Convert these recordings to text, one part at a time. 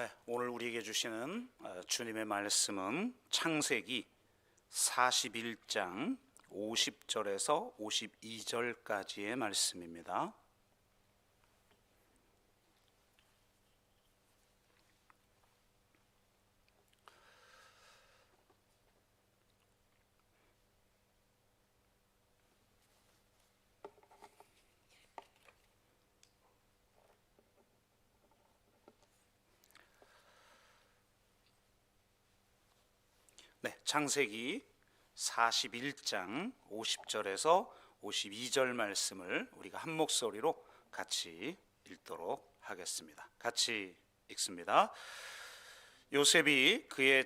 네, 오늘 우리에게 주시는 주님의 말씀은 창세기 41장 50절에서 52절까지의 말씀입니다. 네, 창세기 41장 50절에서 52절 말씀을 우리가 한 목소리로 같이 읽도록 하겠습니다. 같이 읽습니다. 요셉이 그의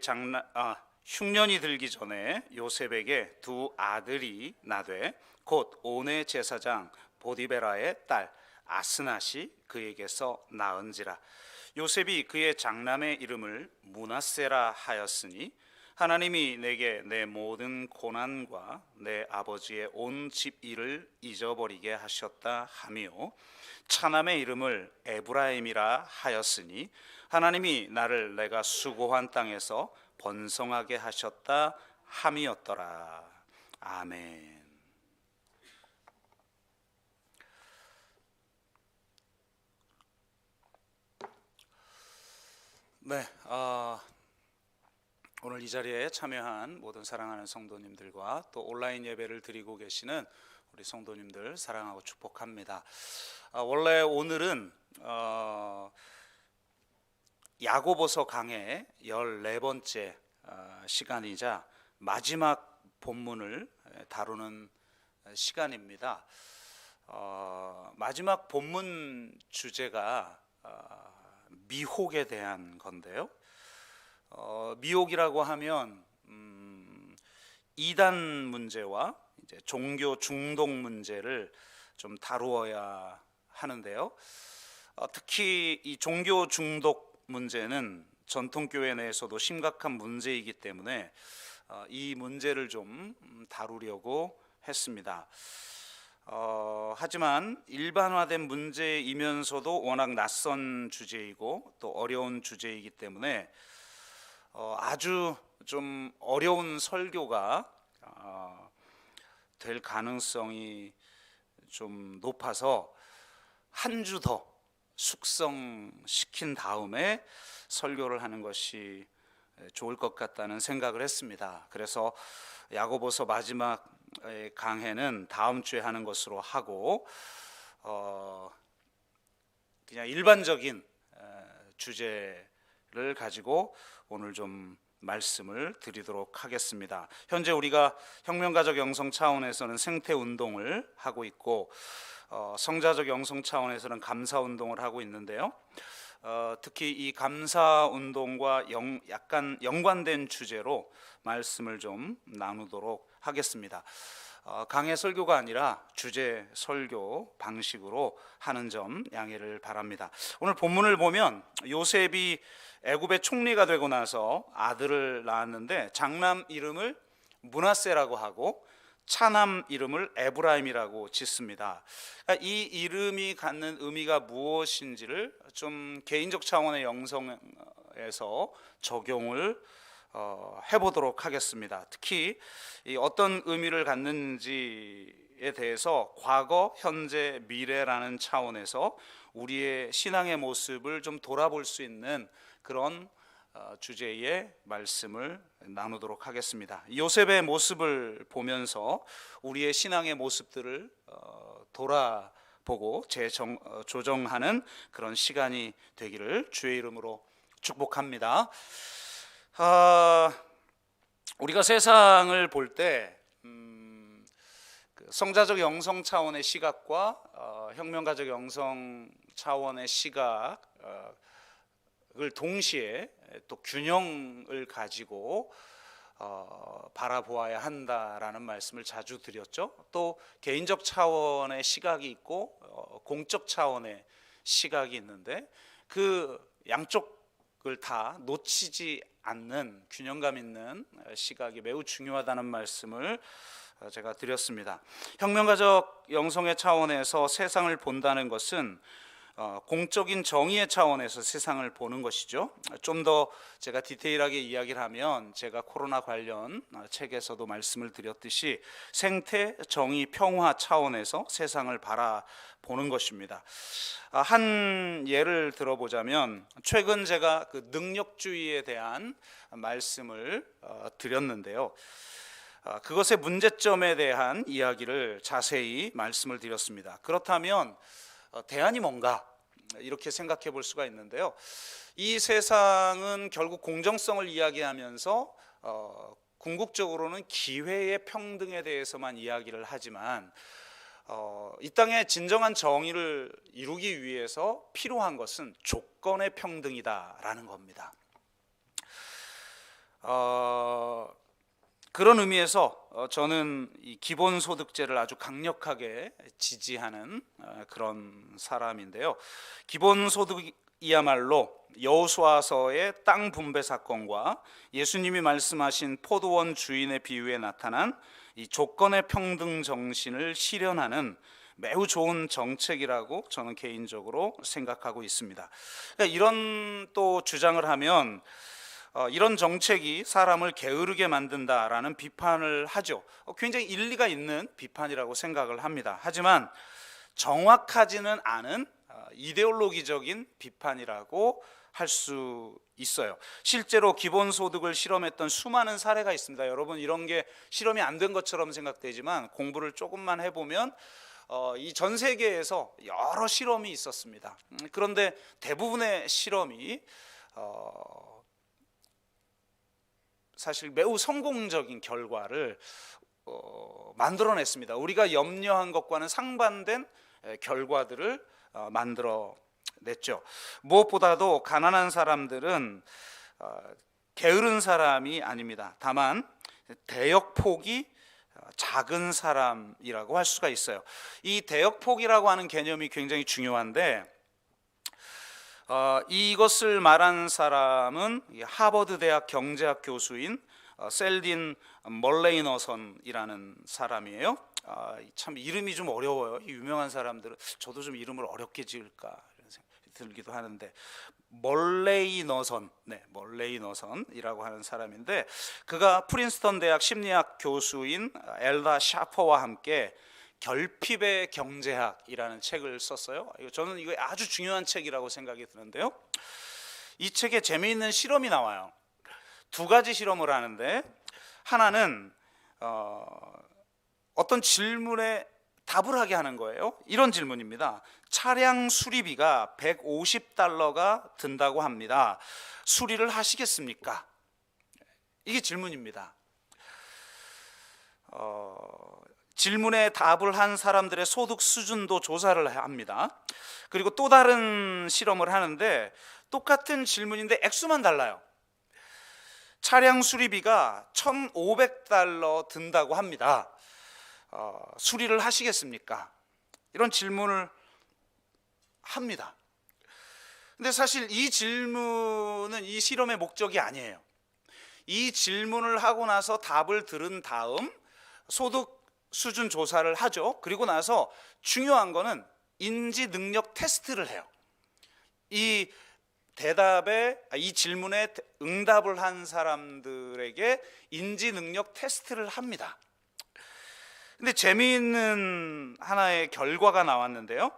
흉년이 들기 전에 요셉에게 두 아들이 나되 곧 온의 제사장 보디베라의 딸 아스낫이 그에게서 낳은지라. 요셉이 그의 장남의 이름을 므낫세라 하였으니 하나님이 내게 내 모든 고난과 내 아버지의 온 집 일을 잊어버리게 하셨다 하며, 차남의 이름을 에브라임이라 하였으니 하나님이 나를 내가 수고한 땅에서 번성하게 하셨다 함이었더라. 아멘. 네, 오늘 이 자리에 참여한 모든 사랑하는 성도님들과 또 온라인 예배를 드리고 계시는 우리 성도님들 사랑하고 축복합니다. 원래 오늘은 야고보서 강의 14번째 시간이자 마지막 본문을 다루는 시간입니다. 마지막 본문 주제가 미혹에 대한 건데요. 미혹이라고 하면 이단 문제와 이제 종교 중독 문제를 좀 다루어야 하는데요. 특히 이 종교 중독 문제는 전통교회 내에서도 심각한 문제이기 때문에 이 문제를 좀 다루려고 했습니다. 하지만 일반화된 문제이면서도 워낙 낯선 주제이고 또 어려운 주제이기 때문에 아주 좀 어려운 설교가 될 가능성이 좀 높아서 한 주 더 숙성시킨 다음에 설교를 하는 것이 좋을 것 같다는 생각을 했습니다. 그래서 야고보서 마지막 강해는 다음 주에 하는 것으로 하고 그냥 일반적인 주제를 가지고 오늘 좀 말씀을 드리도록 하겠습니다. 현재 우리가 혁명가족 영성 차원에서는 생태 운동을 하고 있고 성자적 영성 차원에서는 감사 운동을 하고 있는데요. 특히 이 감사 운동과 약간 연관된 주제로 말씀을 좀 나누도록 하겠습니다. 강해 설교가 아니라 주제 설교 방식으로 하는 점 양해를 바랍니다. 오늘 본문을 보면 요셉이 애굽의 총리가 되고 나서 아들을 낳았는데 장남 이름을 므낫세라고 하고 차남 이름을 에브라임이라고 짓습니다. 그러니까 이 이름이 갖는 의미가 무엇인지를 좀 개인적 차원의 영성에서 적용을 해보도록 하겠습니다. 특히 어떤 의미를 갖는지에 대해서 과거, 현재, 미래라는 차원에서 우리의 신앙의 모습을 좀 돌아볼 수 있는 그런 주제의 말씀을 나누도록 하겠습니다. 요셉의 모습을 보면서 우리의 신앙의 모습들을 돌아보고 재조정하는 그런 시간이 되기를 주의 이름으로 축복합니다. 우리가 세상을 볼 때 성자적 영성 차원의 시각과 혁명가적 영성 차원의 시각을 동시에 또 균형을 가지고 바라보아야 한다라는 말씀을 자주 드렸죠. 또 개인적 차원의 시각이 있고 공적 차원의 시각이 있는데 그 양쪽을 다 놓치지 않는 균형감 있는 시각이 매우 중요하다는 말씀을 제가 드렸습니다. 혁명가적 영성의 차원에서 세상을 본다는 것은 공적인 정의의 차원에서 세상을 보는 것이죠. 좀 더 제가 디테일하게 이야기를 하면 제가 코로나 관련 책에서도 말씀을 드렸듯이 생태, 정의, 평화 차원에서 세상을 바라보는 것입니다. 한 예를 들어보자면 최근 제가 그 능력주의에 대한 말씀을 드렸는데요. 그것의 문제점에 대한 이야기를 자세히 말씀을 드렸습니다. 그렇다면 대안이 뭔가 이렇게 생각해 볼 수가 있는데요. 이 세상은 결국 공정성을 이야기하면서 궁극적으로는 기회의 평등에 대해서만 이야기를 하지만 이 땅에 진정한 정의를 이루기 위해서 필요한 것은 조건의 평등이다라는 겁니다. 그런 의미에서 저는 이 기본소득제를 아주 강력하게 지지하는 그런 사람인데요. 기본소득이야말로 여호수아서의 땅 분배 사건과 예수님이 말씀하신 포도원 주인의 비유에 나타난 이 조건의 평등 정신을 실현하는 매우 좋은 정책이라고 저는 개인적으로 생각하고 있습니다. 그러니까 이런 또 주장을 하면 이런 정책이 사람을 게으르게 만든다라는 비판을 하죠. 굉장히 일리가 있는 비판이라고 생각을 합니다. 하지만 정확하지는 않은 이데올로기적인 비판이라고 할 수 있어요. 실제로 기본소득을 실험했던 수많은 사례가 있습니다. 여러분, 이런 게 실험이 안 된 것처럼 생각되지만 공부를 조금만 해보면 이 전 세계에서 여러 실험이 있었습니다. 그런데 대부분의 실험이 사실 매우 성공적인 결과를 만들어냈습니다. 우리가 염려한 것과는 상반된 결과들을 만들어냈죠. 무엇보다도 가난한 사람들은 게으른 사람이 아닙니다. 다만 대역폭이 작은 사람이라고 할 수가 있어요. 이 대역폭이라고 하는 개념이 굉장히 중요한데 이것을 말한 사람은 하버드 대학 경제학 교수인 셀딘 멀레이너선이라는 사람이에요. 참 이름이 좀 어려워요. 유명한 사람들은 저도 좀 이름을 어렵게 지을까 이런 생각이 들기도 하는데 멀레이너선이라고 하는 사람인데 그가 프린스턴 대학 심리학 교수인 엘다 샤퍼와 함께 결핍의 경제학이라는 책을 썼어요. 저는 이거 아주 중요한 책이라고 생각이 드는데요. 이 책에 재미있는 실험이 나와요. 두 가지 실험을 하는데 하나는 어떤 질문에 답을 하게 하는 거예요. 이런 질문입니다. 차량 수리비가 $150가 든다고 합니다. 수리를 하시겠습니까? 이게 질문입니다. 질문에 답을 한 사람들의 소득 수준도 조사를 합니다. 그리고 또 다른 실험을 하는데 똑같은 질문인데 액수만 달라요. 차량 수리비가 $1,500 든다고 합니다. 수리를 하시겠습니까? 이런 질문을 합니다. 근데 사실 이 질문은 이 실험의 목적이 아니에요. 이 질문을 하고 나서 답을 들은 다음 소득 수준 조사를 하죠. 그리고 나서 중요한 거는 인지 능력 테스트를 해요. 이 질문에 응답을 한 사람들에게 인지 능력 테스트를 합니다. 근데 재미있는 하나의 결과가 나왔는데요.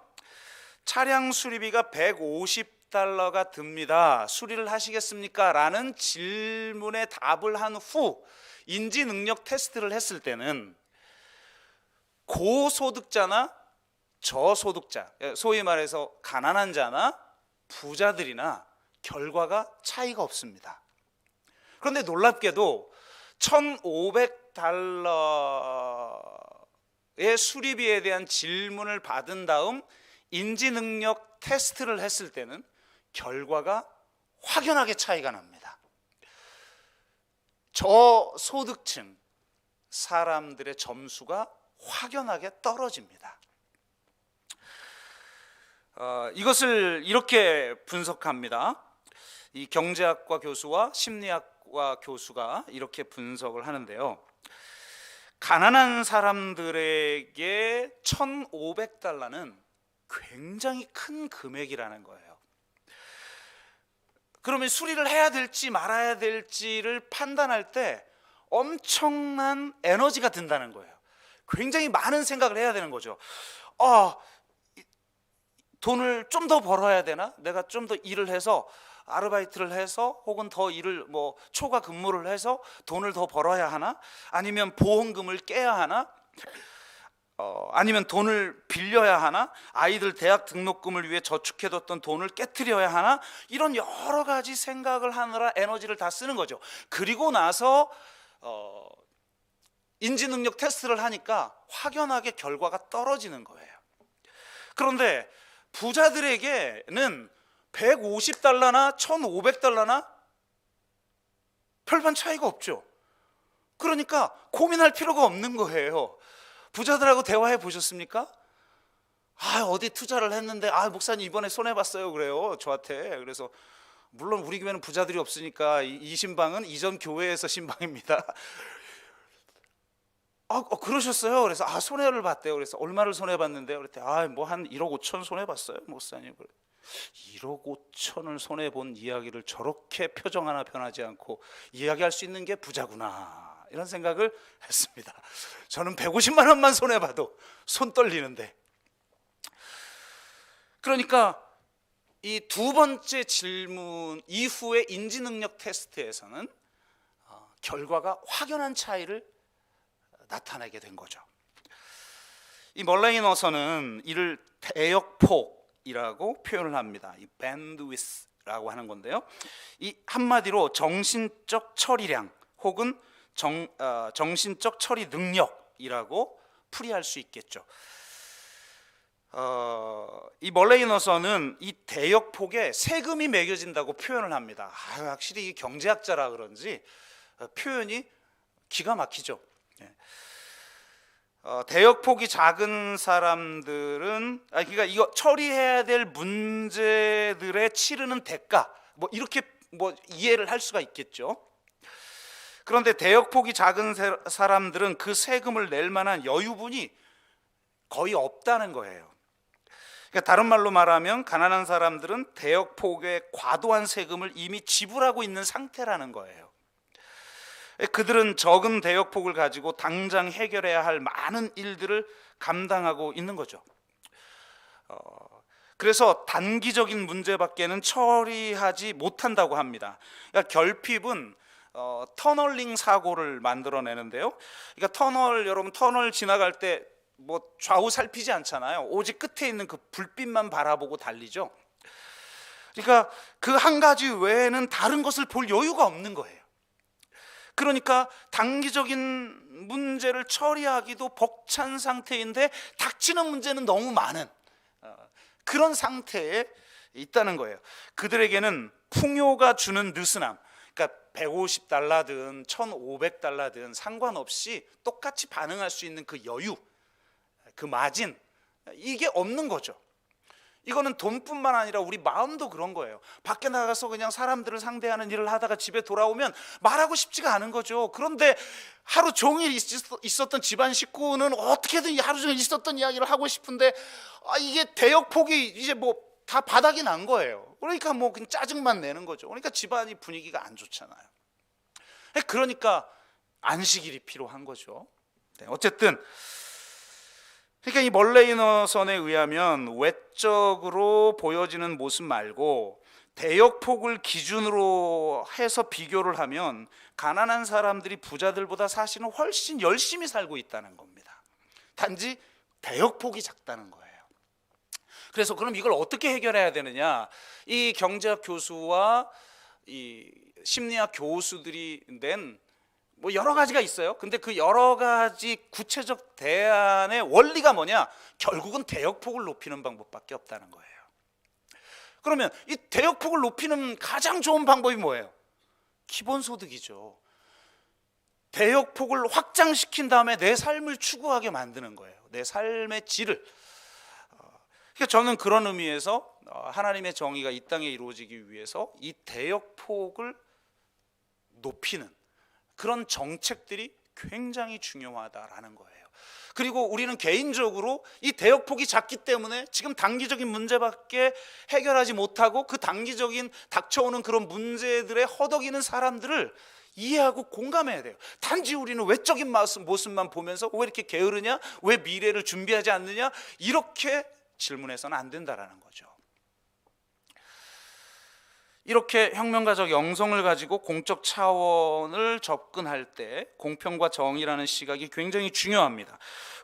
차량 수리비가 $150가 듭니다. 수리를 하시겠습니까? 라는 질문에 답을 한 후 인지 능력 테스트를 했을 때는 고소득자나 저소득자, 소위 말해서 가난한 자나 부자들이나 결과가 차이가 없습니다. 그런데 놀랍게도 $1,500의 수리비에 대한 질문을 받은 다음 인지능력 테스트를 했을 때는 결과가 확연하게 차이가 납니다. 저소득층 사람들의 점수가 확연하게 떨어집니다. 이것을 이렇게 분석합니다. 이 경제학과 교수와 심리학과 교수가 이렇게 분석을 하는데요. 가난한 사람들에게 $1,500는 굉장히 큰 금액이라는 거예요. 그러면 수리를 해야 될지 말아야 될지를 판단할 때 엄청난 에너지가 든다는 거예요. 굉장히 많은 생각을 해야 되는 거죠. 돈을 좀 더 벌어야 되나? 내가 좀 더 일을 해서 아르바이트를 해서 혹은 더 일을 초과 근무를 해서 돈을 더 벌어야 하나? 아니면 보험금을 깨야 하나? 아니면 돈을 빌려야 하나? 아이들 대학 등록금을 위해 저축해뒀던 돈을 깨트려야 하나? 이런 여러 가지 생각을 하느라 에너지를 다 쓰는 거죠. 그리고 나서 인지능력 테스트를 하니까 확연하게 결과가 떨어지는 거예요. 그런데 부자들에게는 150달러나 1,500달러나 별반 차이가 없죠. 그러니까 고민할 필요가 없는 거예요. 부자들하고 대화해 보셨습니까? 어디 투자를 했는데 목사님 이번에 손해봤어요 그래요 저한테. 그래서 물론 우리 교회는 부자들이 없으니까 이 신방은 이전 교회에서 신방입니다. 그러셨어요? 그래서 손해를 봤대요. 그래서 얼마를 손해봤는데요? 그랬더니 뭐 한 1억 5천 손해봤어요 목사님. 1억 5천을 손해본 이야기를 저렇게 표정 하나 변하지 않고 이야기할 수 있는 게 부자구나, 이런 생각을 했습니다. 저는 150만 원만 손해봐도 손 떨리는데. 그러니까 이 두 번째 질문 이후의 인지능력 테스트에서는 결과가 확연한 차이를 나타내게 된 거죠. 이 멀레이너서는 이를 대역폭이라고 표현을 합니다. 이 bandwidth라고 하는 건데요. 이 한마디로 정신적 처리량 혹은 정신적 처리 능력이라고 풀이할 수 있겠죠. 이 멀레이너서는 이 대역폭에 세금이 매겨진다고 표현을 합니다. 확실히 이 경제학자라 그런지 표현이 기가 막히죠. 대역폭이 작은 사람들은 그러니까 이거 처리해야 될 문제들의 치르는 대가 이렇게 이해를 할 수가 있겠죠. 그런데 대역폭이 작은 사람들은 그 세금을 낼 만한 여유분이 거의 없다는 거예요. 그러니까 다른 말로 말하면 가난한 사람들은 대역폭의 과도한 세금을 이미 지불하고 있는 상태라는 거예요. 그들은 적은 대역폭을 가지고 당장 해결해야 할 많은 일들을 감당하고 있는 거죠. 그래서 단기적인 문제밖에는 처리하지 못한다고 합니다. 그러니까 결핍은 터널링 사고를 만들어내는데요. 그러니까 여러분 터널 지나갈 때 좌우 살피지 않잖아요. 오직 끝에 있는 그 불빛만 바라보고 달리죠. 그러니까 그 한 가지 외에는 다른 것을 볼 여유가 없는 거예요. 그러니까 단기적인 문제를 처리하기도 벅찬 상태인데 닥치는 문제는 너무 많은 그런 상태에 있다는 거예요. 그들에게는 풍요가 주는 느슨함, 그러니까 150달러든 1,500달러든 상관없이 똑같이 반응할 수 있는 그 여유, 그 마진, 이게 없는 거죠. 이거는 돈뿐만 아니라 우리 마음도 그런 거예요. 밖에 나가서 그냥 사람들을 상대하는 일을 하다가 집에 돌아오면 말하고 싶지가 않은 거죠. 그런데 하루 종일 있었던 집안 식구는 어떻게든 하루 종일 있었던 이야기를 하고 싶은데 이게 대역폭이 이제 다 바닥이 난 거예요. 그러니까 그냥 짜증만 내는 거죠. 그러니까 집안이 분위기가 안 좋잖아요. 그러니까 안식일이 필요한 거죠. 어쨌든 그러니까 이 멀레이너선에 의하면 외적으로 보여지는 모습 말고 대역폭을 기준으로 해서 비교를 하면 가난한 사람들이 부자들보다 사실은 훨씬 열심히 살고 있다는 겁니다. 단지 대역폭이 작다는 거예요. 그래서 그럼 이걸 어떻게 해결해야 되느냐? 이 경제학 교수와 이 심리학 교수들이 낸 여러 가지가 있어요. 근데 그 여러 가지 구체적 대안의 원리가 뭐냐? 결국은 대역폭을 높이는 방법밖에 없다는 거예요. 그러면 이 대역폭을 높이는 가장 좋은 방법이 뭐예요? 기본소득이죠. 대역폭을 확장시킨 다음에 내 삶을 추구하게 만드는 거예요. 내 삶의 질을. 그러니까 저는 그런 의미에서 하나님의 정의가 이 땅에 이루어지기 위해서 이 대역폭을 높이는 그런 정책들이 굉장히 중요하다라는 거예요. 그리고 우리는 개인적으로 이 대역폭이 작기 때문에 지금 단기적인 문제밖에 해결하지 못하고 그 단기적인 닥쳐오는 그런 문제들에 허덕이는 사람들을 이해하고 공감해야 돼요. 단지 우리는 외적인 모습만 보면서 왜 이렇게 게으르냐, 왜 미래를 준비하지 않느냐, 이렇게 질문해서는 안 된다라는 거죠. 이렇게 혁명가적 영성을 가지고 공적 차원을 접근할 때 공평과 정의라는 시각이 굉장히 중요합니다.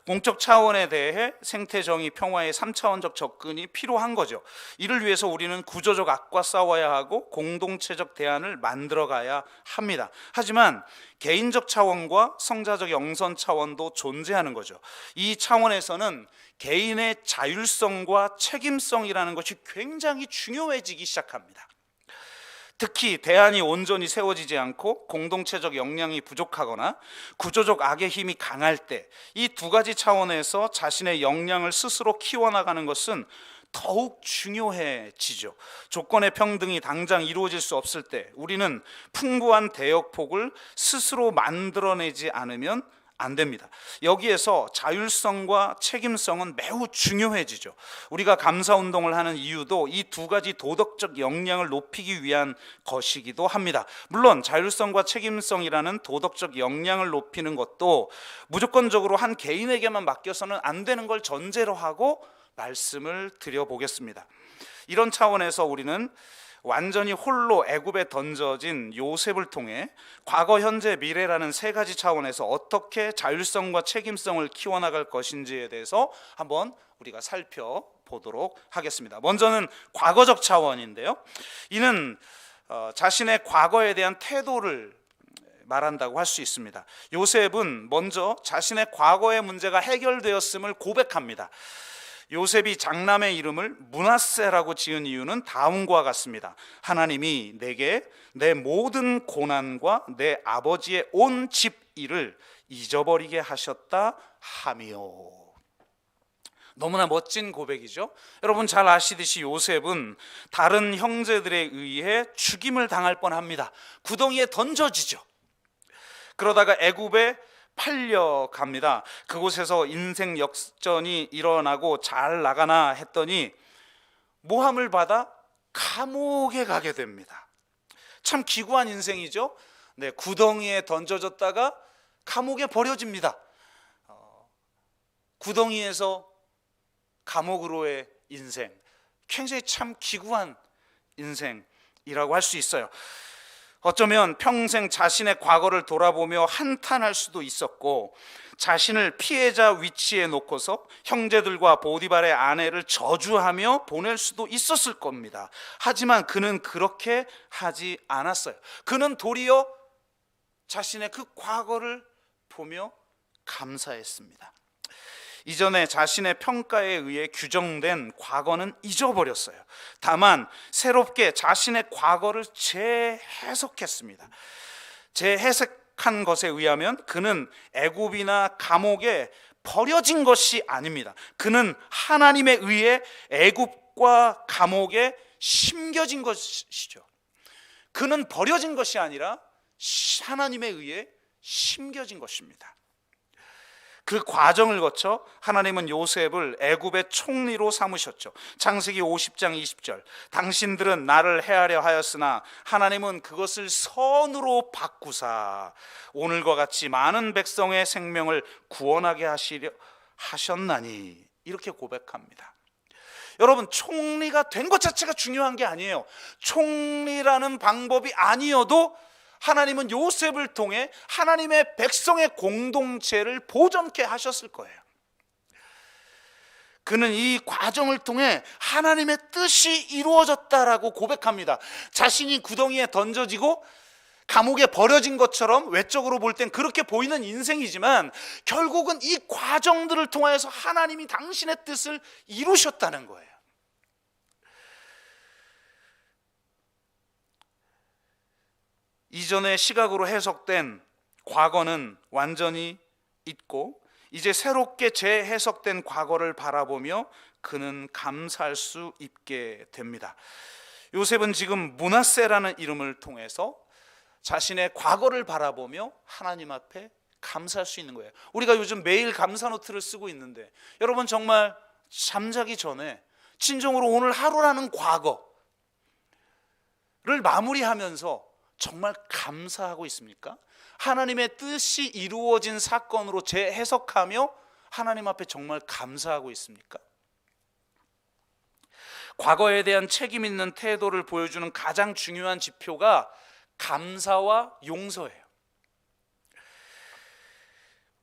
공적 차원에 대해 생태, 정의, 평화의 3차원적 접근이 필요한 거죠. 이를 위해서 우리는 구조적 악과 싸워야 하고 공동체적 대안을 만들어가야 합니다. 하지만 개인적 차원과 성자적 영선 차원도 존재하는 거죠. 이 차원에서는 개인의 자율성과 책임성이라는 것이 굉장히 중요해지기 시작합니다. 특히 대안이 온전히 세워지지 않고 공동체적 역량이 부족하거나 구조적 악의 힘이 강할 때 이 두 가지 차원에서 자신의 역량을 스스로 키워나가는 것은 더욱 중요해지죠. 조건의 평등이 당장 이루어질 수 없을 때 우리는 풍부한 대역폭을 스스로 만들어내지 않으면 안 됩니다. 여기에서 자율성과 책임성은 매우 중요해지죠. 우리가 감사운동을 하는 이유도 이 두 가지 도덕적 역량을 높이기 위한 것이기도 합니다. 물론 자율성과 책임성이라는 도덕적 역량을 높이는 것도 무조건적으로 한 개인에게만 맡겨서는 안 되는 걸 전제로 하고 말씀을 드려보겠습니다. 이런 차원에서 우리는 완전히 홀로 애굽에 던져진 요셉을 통해 과거, 현재, 미래라는 세 가지 차원에서 어떻게 자율성과 책임성을 키워나갈 것인지에 대해서 한번 우리가 살펴보도록 하겠습니다. 먼저는 과거적 차원인데요. 이는 자신의 과거에 대한 태도를 말한다고 할 수 있습니다. 요셉은 먼저 자신의 과거의 문제가 해결되었음을 고백합니다. 요셉이 장남의 이름을 므낫세라고 지은 이유는 다음과 같습니다. 하나님이 내게 내 모든 고난과 내 아버지의 온 집 일을 잊어버리게 하셨다 하며. 너무나 멋진 고백이죠. 여러분 잘 아시듯이 요셉은 다른 형제들에 의해 죽임을 당할 뻔합니다. 구덩이에 던져지죠. 그러다가 애굽에 팔려갑니다. 그곳에서 인생 역전이 일어나고 잘 나가나 했더니 모함을 받아 감옥에 가게 됩니다. 참 기구한 인생이죠. 네, 구덩이에 던져졌다가 감옥에 버려집니다. 구덩이에서 감옥으로의 인생, 굉장히 참 기구한 인생이라고 할 수 있어요. 어쩌면 평생 자신의 과거를 돌아보며 한탄할 수도 있었고 자신을 피해자 위치에 놓고서 형제들과 보디발의 아내를 저주하며 보낼 수도 있었을 겁니다. 하지만 그는 그렇게 하지 않았어요. 그는 도리어 자신의 그 과거를 보며 감사했습니다. 이전에 자신의 평가에 의해 규정된 과거는 잊어버렸어요. 다만 새롭게 자신의 과거를 재해석했습니다. 재해석한 것에 의하면 그는 애굽이나 감옥에 버려진 것이 아닙니다. 그는 하나님에 의해 애굽과 감옥에 심겨진 것이죠. 그는 버려진 것이 아니라 하나님에 의해 심겨진 것입니다. 그 과정을 거쳐 하나님은 요셉을 애굽의 총리로 삼으셨죠. 창세기 50장 20절, 당신들은 나를 해하려 하였으나 하나님은 그것을 선으로 바꾸사 오늘과 같이 많은 백성의 생명을 구원하게 하셨나니, 이렇게 고백합니다. 여러분, 총리가 된 것 자체가 중요한 게 아니에요. 총리라는 방법이 아니어도 하나님은 요셉을 통해 하나님의 백성의 공동체를 보존케 하셨을 거예요. 그는 이 과정을 통해 하나님의 뜻이 이루어졌다라고 고백합니다. 자신이 구덩이에 던져지고 감옥에 버려진 것처럼 외적으로 볼 땐 그렇게 보이는 인생이지만 결국은 이 과정들을 통하여서 하나님이 당신의 뜻을 이루셨다는 거예요. 이전의 시각으로 해석된 과거는 완전히 잊고 이제 새롭게 재해석된 과거를 바라보며 그는 감사할 수 있게 됩니다. 요셉은 지금 므낫세라는 이름을 통해서 자신의 과거를 바라보며 하나님 앞에 감사할 수 있는 거예요. 우리가 요즘 매일 감사 노트를 쓰고 있는데 여러분 정말 잠자기 전에 진정으로 오늘 하루라는 과거를 마무리하면서 정말 감사하고 있습니까? 하나님의 뜻이 이루어진 사건으로 재해석하며 하나님 앞에 정말 감사하고 있습니까? 과거에 대한 책임 있는 태도를 보여주는 가장 중요한 지표가 감사와 용서예요.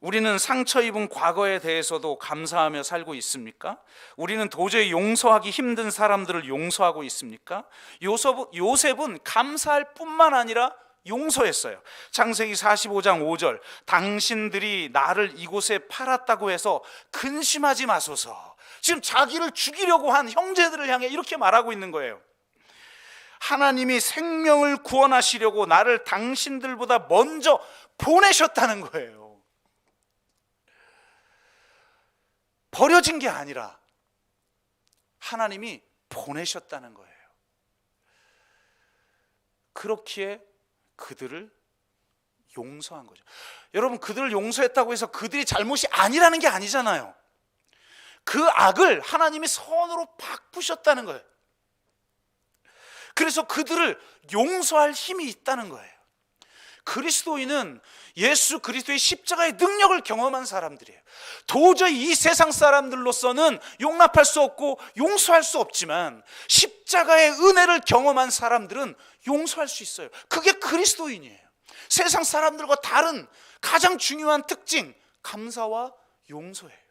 우리는 상처 입은 과거에 대해서도 감사하며 살고 있습니까? 우리는 도저히 용서하기 힘든 사람들을 용서하고 있습니까? 요셉은 감사할 뿐만 아니라 용서했어요. 창세기 45장 5절, 당신들이 나를 이곳에 팔았다고 해서 근심하지 마소서. 지금 자기를 죽이려고 한 형제들을 향해 이렇게 말하고 있는 거예요. 하나님이 생명을 구원하시려고 나를 당신들보다 먼저 보내셨다는 거예요. 버려진 게 아니라 하나님이 보내셨다는 거예요. 그렇기에 그들을 용서한 거죠. 여러분, 그들을 용서했다고 해서 그들이 잘못이 아니라는 게 아니잖아요. 그 악을 하나님이 선으로 바꾸셨다는 거예요. 그래서 그들을 용서할 힘이 있다는 거예요. 그리스도인은 예수 그리스도의 십자가의 능력을 경험한 사람들이에요. 도저히 이 세상 사람들로서는 용납할 수 없고 용서할 수 없지만 십자가의 은혜를 경험한 사람들은 용서할 수 있어요. 그게 그리스도인이에요. 세상 사람들과 다른 가장 중요한 특징, 감사와 용서예요.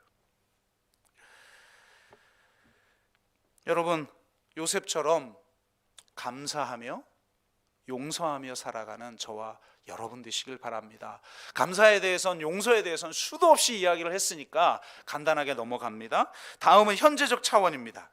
여러분, 요셉처럼 감사하며 용서하며 살아가는 저와 여러분 되시길 바랍니다. 감사에 대해서는, 용서에 대해서는 수도 없이 이야기를 했으니까 간단하게 넘어갑니다. 다음은 현재적 차원입니다.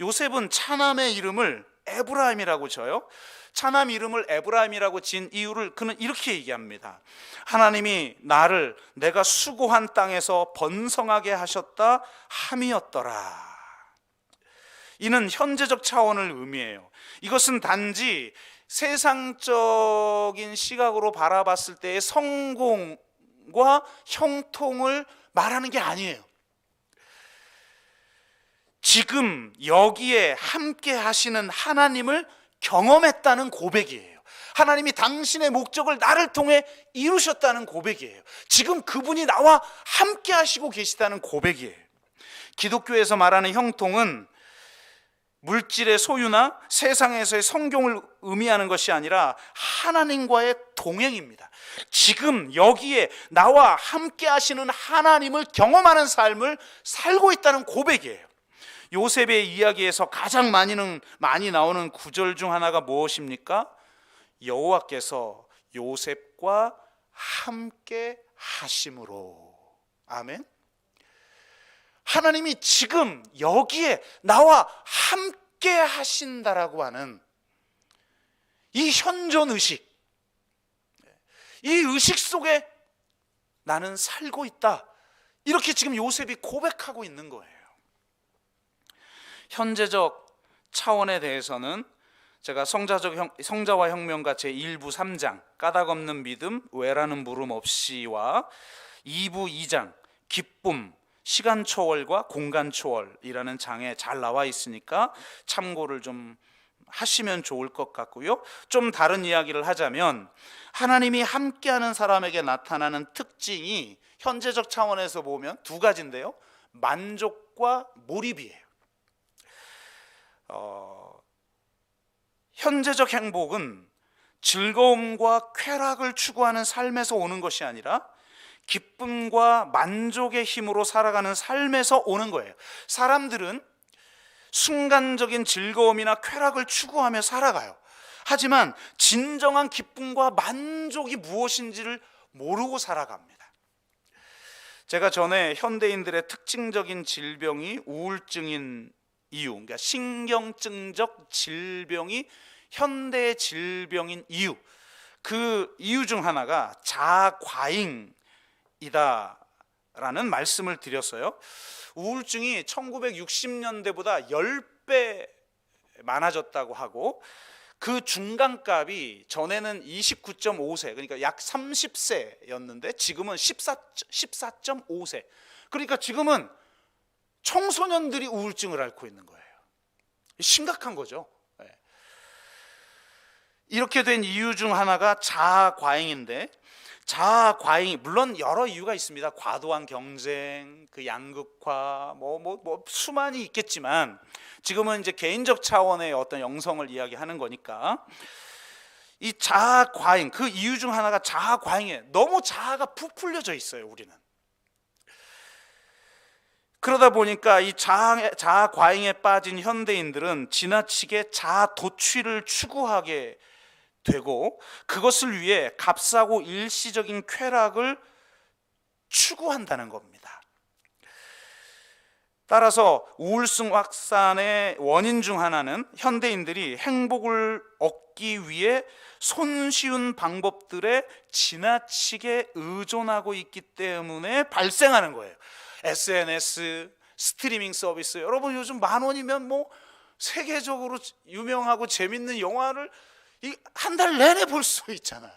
요셉은 차남의 이름을 에브라임이라고 져요. 차남 이름을 에브라임이라고 진 이유를 그는 이렇게 얘기합니다. 하나님이 나를 내가 수고한 땅에서 번성하게 하셨다 함이었더라. 이는 현재적 차원을 의미해요. 이것은 단지 세상적인 시각으로 바라봤을 때의 성공과 형통을 말하는 게 아니에요. 지금 여기에 함께 하시는 하나님을 경험했다는 고백이에요. 하나님이 당신의 목적을 나를 통해 이루셨다는 고백이에요. 지금 그분이 나와 함께 하시고 계시다는 고백이에요. 기독교에서 말하는 형통은 물질의 소유나 세상에서의 성공을 의미하는 것이 아니라 하나님과의 동행입니다. 지금 여기에 나와 함께 하시는 하나님을 경험하는 삶을 살고 있다는 고백이에요. 요셉의 이야기에서 가장 많이 나오는 구절 중 하나가 무엇입니까? 여호와께서 요셉과 함께 하심으로. 아멘. 하나님이 지금 여기에 나와 함께 하신다라고 하는 이 현존의식, 이 의식 속에 나는 살고 있다, 이렇게 지금 요셉이 고백하고 있는 거예요. 현재적 차원에 대해서는 제가 성자와 혁명가 제1부 3장 까닭없는 믿음 외라는 물음 없이와 2부 2장 기쁨 시간 초월과 공간 초월이라는 장에 잘 나와 있으니까 참고를 좀 하시면 좋을 것 같고요. 좀 다른 이야기를 하자면 하나님이 함께하는 사람에게 나타나는 특징이 현재적 차원에서 보면 두 가지인데요. 만족과 몰입이에요. 현재적 행복은 즐거움과 쾌락을 추구하는 삶에서 오는 것이 아니라 기쁨과 만족의 힘으로 살아가는 삶에서 오는 거예요. 사람들은 순간적인 즐거움이나 쾌락을 추구하며 살아가요. 하지만 진정한 기쁨과 만족이 무엇인지를 모르고 살아갑니다. 제가 전에 현대인들의 특징적인 질병이 우울증인 이유, 그러니까 신경증적 질병이 현대의 질병인 이유, 그 이유 중 하나가 자과잉 이다라는 말씀을 드렸어요. 우울증이 1960년대보다 10배 많아졌다고 하고 그 중간값이 전에는 29.5세, 그러니까 약 30세였는데 지금은 14.5세. 그러니까 지금은 청소년들이 우울증을 앓고 있는 거예요. 심각한 거죠. 이렇게 된 이유 중 하나가 자아 과잉인데, 자아 과잉이 물론 여러 이유가 있습니다. 과도한 경쟁, 그 양극화, 뭐 수많이 있겠지만 지금은 이제 개인적 차원의 어떤 영성을 이야기하는 거니까, 이 자아 과잉, 그 이유 중 하나가 자아 과잉이에요. 너무 자아가 부풀려져 있어요, 우리는. 그러다 보니까 이 자아 과잉에 빠진 현대인들은 지나치게 자아 도취를 추구하게 되고, 그것을 위해 값싸고 일시적인 쾌락을 추구한다는 겁니다. 따라서 우울증 확산의 원인 중 하나는 현대인들이 행복을 얻기 위해 손쉬운 방법들에 지나치게 의존하고 있기 때문에 발생하는 거예요. SNS, 스트리밍 서비스, 여러분 요즘 10,000원이면 뭐 세계적으로 유명하고 재밌는 영화를 한 달 내내 볼 수 있잖아요.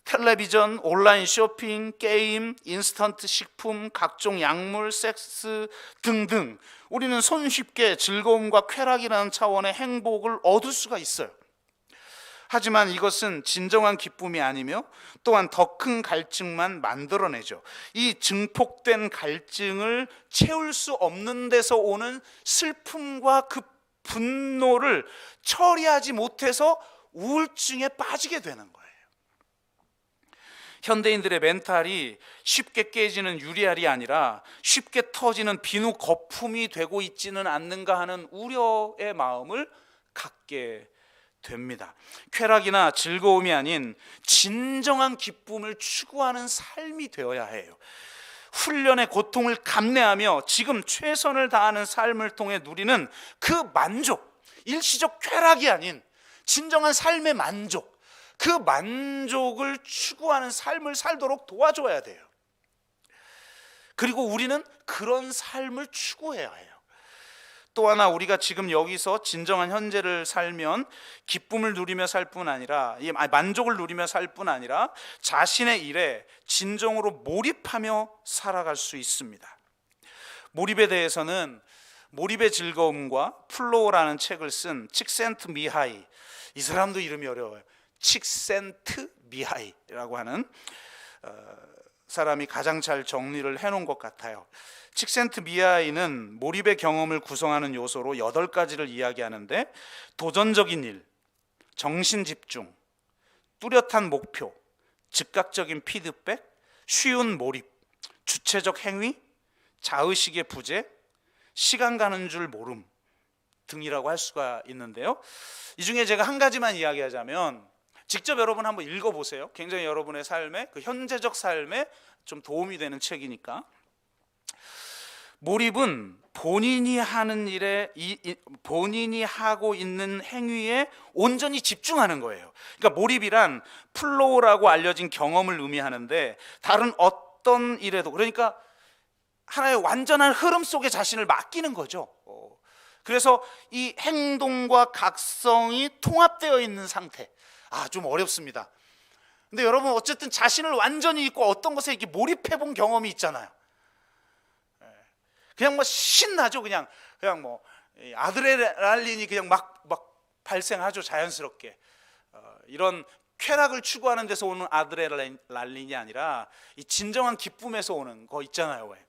텔레비전, 온라인 쇼핑, 게임, 인스턴트 식품, 각종 약물, 섹스 등등, 우리는 손쉽게 즐거움과 쾌락이라는 차원의 행복을 얻을 수가 있어요. 하지만 이것은 진정한 기쁨이 아니며 또한 더 큰 갈증만 만들어내죠. 이 증폭된 갈증을 채울 수 없는 데서 오는 슬픔과 그 분노를 처리하지 못해서 우울증에 빠지게 되는 거예요. 현대인들의 멘탈이 쉽게 깨지는 유리알이 아니라 쉽게 터지는 비누 거품이 되고 있지는 않는가 하는 우려의 마음을 갖게 됩니다. 쾌락이나 즐거움이 아닌 진정한 기쁨을 추구하는 삶이 되어야 해요. 훈련의 고통을 감내하며 지금 최선을 다하는 삶을 통해 누리는 그 만족, 일시적 쾌락이 아닌 진정한 삶의 만족, 그 만족을 추구하는 삶을 살도록 도와줘야 돼요. 그리고 우리는 그런 삶을 추구해야 해요. 또 하나, 우리가 지금 여기서 진정한 현재를 살면 기쁨을 누리며 살 뿐 아니라, 만족을 누리며 살 뿐 아니라 자신의 일에 진정으로 몰입하며 살아갈 수 있습니다. 몰입에 대해서는 몰입의 즐거움과 플로우라는 책을 쓴 칙센트 미하이, 이 사람도 이름이 어려워요. 칙센트 미하이라고 하는 사람이 가장 잘 정리를 해놓은 것 같아요. 칙센트 미하이는 몰입의 경험을 구성하는 요소로 8가지를 이야기하는데, 도전적인 일, 정신 집중, 뚜렷한 목표, 즉각적인 피드백, 쉬운 몰입, 주체적 행위, 자의식의 부재, 시간 가는 줄 모름 등이라고 할 수가 있는데요. 이 중에 제가 한 가지만 이야기하자면, 직접 여러분 한번 읽어보세요. 굉장히 여러분의 삶에, 그 현재적 삶에 좀 도움이 되는 책이니까. 몰입은 본인이 하는 일에, 본인이 하고 있는 행위에 온전히 집중하는 거예요. 그러니까 몰입이란 플로우라고 알려진 경험을 의미하는데, 다른 어떤 일에도, 그러니까 하나의 완전한 흐름 속에 자신을 맡기는 거죠. 그래서 이 행동과 각성이 통합되어 있는 상태. 좀 어렵습니다. 근데 여러분 어쨌든 자신을 완전히 잊고 어떤 것에 이렇게 몰입해 본 경험이 있잖아요. 그냥 뭐 신나죠. 그냥 뭐 아드레날린이 그냥 막 발생하죠. 자연스럽게. 이런 쾌락을 추구하는 데서 오는 아드레날린이 아니라 이 진정한 기쁨에서 오는 거 있잖아요. 왜?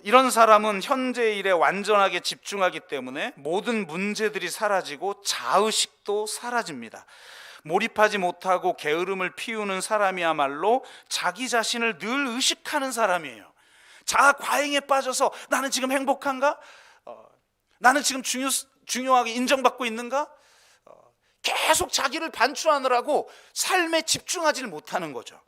이런 사람은 현재 일에 완전하게 집중하기 때문에 모든 문제들이 사라지고 자의식도 사라집니다. 몰입하지 못하고 게으름을 피우는 사람이야말로 자기 자신을 늘 의식하는 사람이에요. 자아 과잉에 빠져서 나는 지금 행복한가? 나는 지금 중요하게 인정받고 있는가? 계속 자기를 반추하느라고 삶에 집중하지를 못하는 거죠.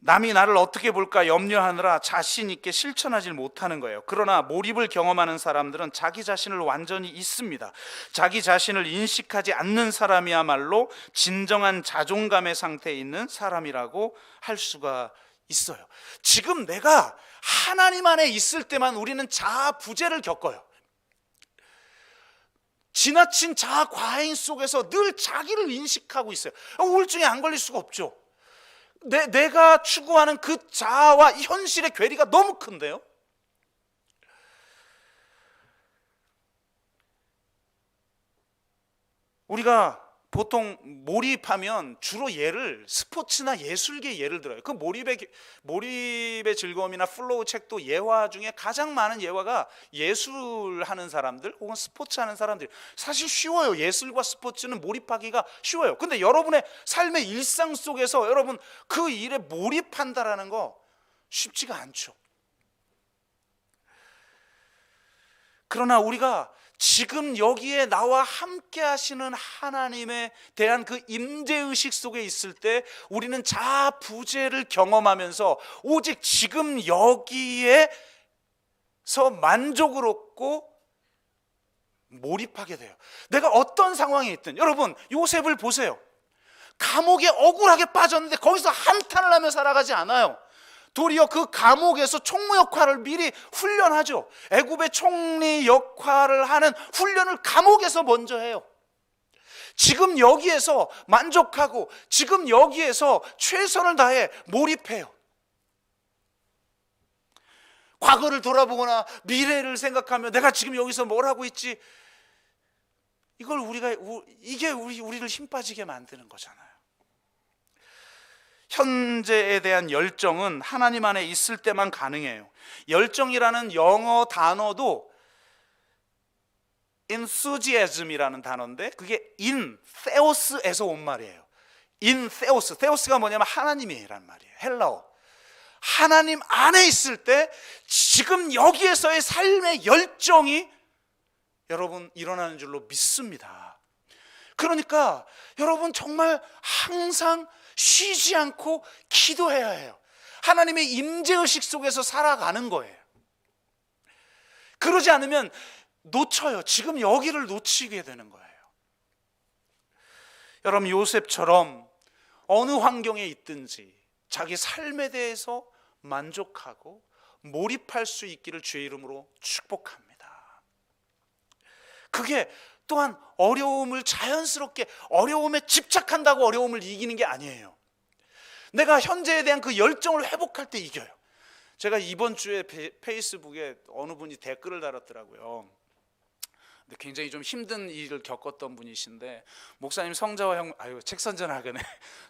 남이 나를 어떻게 볼까 염려하느라 자신 있게 실천하지 못하는 거예요. 그러나 몰입을 경험하는 사람들은 자기 자신을 완전히 잊습니다. 자기 자신을 인식하지 않는 사람이야말로 진정한 자존감의 상태에 있는 사람이라고 할 수가 있어요. 지금 내가 하나님 안에 있을 때만 우리는 자아 부재를 겪어요. 지나친 자아 과잉 속에서 늘 자기를 인식하고 있어요. 우울증에 안 걸릴 수가 없죠. 내가 추구하는 그 자아와 현실의 괴리가 너무 큰데요. 우리가 보통 몰입하면 주로 예를 스포츠나 예술계 예를 들어요. 그 몰입의 즐거움이나 플로우 책도 예화 중에 가장 많은 예화가 예술하는 사람들 혹은 스포츠하는 사람들. 사실 쉬워요. 예술과 스포츠는 몰입하기가 쉬워요. 근데 여러분의 삶의 일상 속에서 여러분 그 일에 몰입한다라는 거 쉽지가 않죠. 그러나 우리가 지금 여기에 나와 함께 하시는 하나님에 대한 그 임재의식 속에 있을 때 우리는 자아 부재를 경험하면서 오직 지금 여기에서 만족을 얻고 몰입하게 돼요. 내가 어떤 상황에 있든 여러분 요셉을 보세요. 감옥에 억울하게 빠졌는데 거기서 한탄을 하며 살아가지 않아요. 도리어 그 감옥에서 총무 역할을 미리 훈련하죠. 애굽의 총리 역할을 하는 훈련을 감옥에서 먼저 해요. 지금 여기에서 만족하고 지금 여기에서 최선을 다해 몰입해요. 과거를 돌아보거나 미래를 생각하며 내가 지금 여기서 뭘 하고 있지, 이게 우리를 힘 빠지게 만드는 거잖아요. 현재에 대한 열정은 하나님 안에 있을 때만 가능해요. 열정이라는 영어 단어도 enthusiasm이라는 단어인데 그게 in theos에서 온 말이에요. in theos, theos가 뭐냐면 하나님이라는 말이에요. 헬라어. 하나님 안에 있을 때 지금 여기에서의 삶의 열정이 여러분 일어나는 줄로 믿습니다. 그러니까 여러분 정말 항상 쉬지 않고 기도해야 해요. 하나님의 임재의식 속에서 살아가는 거예요. 그러지 않으면 놓쳐요. 지금 여기를 놓치게 되는 거예요. 여러분 요셉처럼 어느 환경에 있든지 자기 삶에 대해서 만족하고 몰입할 수 있기를 주의 이름으로 축복합니다. 그게 또한 어려움을 자연스럽게 어려움에 집착한다고 어려움을 이기는 게 아니에요. 내가 현재에 대한 그 열정을 회복할 때 이겨요. 제가 이번 주에 페이스북에 어느 분이 댓글을 달았더라고요. 근데 굉장히 좀 힘든 일을 겪었던 분이신데 목사님 책 선전하겠네.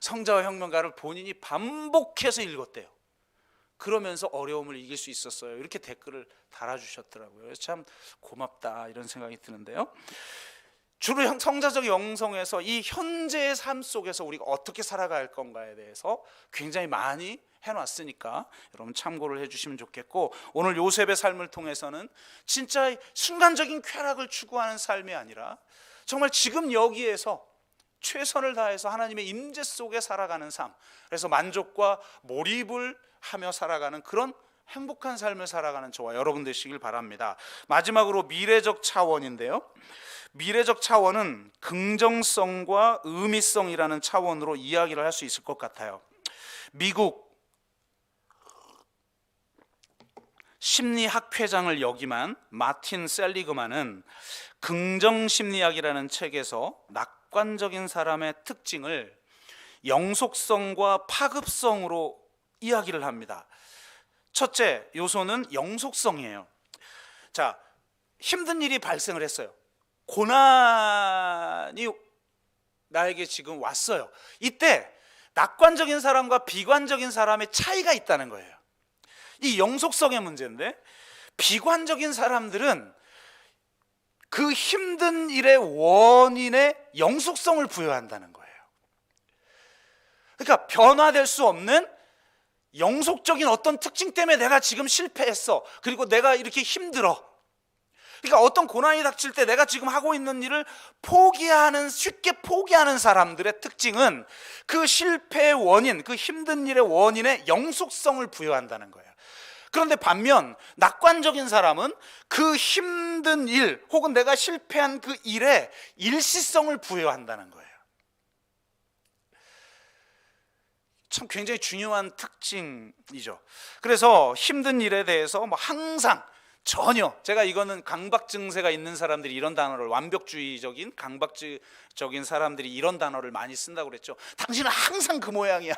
성자와 혁명가를 본인이 반복해서 읽었대요. 그러면서 어려움을 이길 수 있었어요. 이렇게 댓글을 달아주셨더라고요. 참 고맙다 이런 생각이 드는데요. 주로 성자적 영성에서 이 현재의 삶 속에서 우리가 어떻게 살아갈 건가에 대해서 굉장히 많이 해놨으니까 여러분 참고를 해주시면 좋겠고, 오늘 요셉의 삶을 통해서는 진짜 순간적인 쾌락을 추구하는 삶이 아니라 정말 지금 여기에서 최선을 다해서 하나님의 임재 속에 살아가는 삶, 그래서 만족과 몰입을 하며 살아가는 그런 행복한 삶을 살아가는 저와 여러분 되시길 바랍니다. 마지막으로 미래적 차원인데요, 미래적 차원은 긍정성과 의미성이라는 차원으로 이야기를 할 수 있을 것 같아요. 미국 심리학회장을 역임한 마틴 셀리그만은 긍정심리학이라는 책에서 낙관적인 사람의 특징을 영속성과 파급성으로 이야기를 합니다. 첫째 요소는 영속성이에요. 자, 힘든 일이 발생을 했어요. 고난이 나에게 지금 왔어요. 이때 낙관적인 사람과 비관적인 사람의 차이가 있다는 거예요. 이 영속성의 문제인데, 비관적인 사람들은 그 힘든 일의 원인에 영속성을 부여한다는 거예요. 그러니까 변화될 수 없는 영속적인 어떤 특징 때문에 내가 지금 실패했어, 그리고 내가 이렇게 힘들어. 그러니까 어떤 고난이 닥칠 때 내가 지금 하고 있는 일을 쉽게 포기하는 사람들의 특징은 그 실패의 원인, 그 힘든 일의 원인에 영속성을 부여한다는 거예요. 그런데 반면 낙관적인 사람은 그 힘든 일 혹은 내가 실패한 그 일에 일시성을 부여한다는 거예요. 참 굉장히 중요한 특징이죠. 그래서 힘든 일에 대해서 뭐 항상 전혀, 제가 이거는 강박 증세가 있는 사람들이 이런 단어를, 완벽주의적인 강박적인 사람들이 이런 단어를 많이 쓴다고 그랬죠. 당신은 항상 그 모양이야,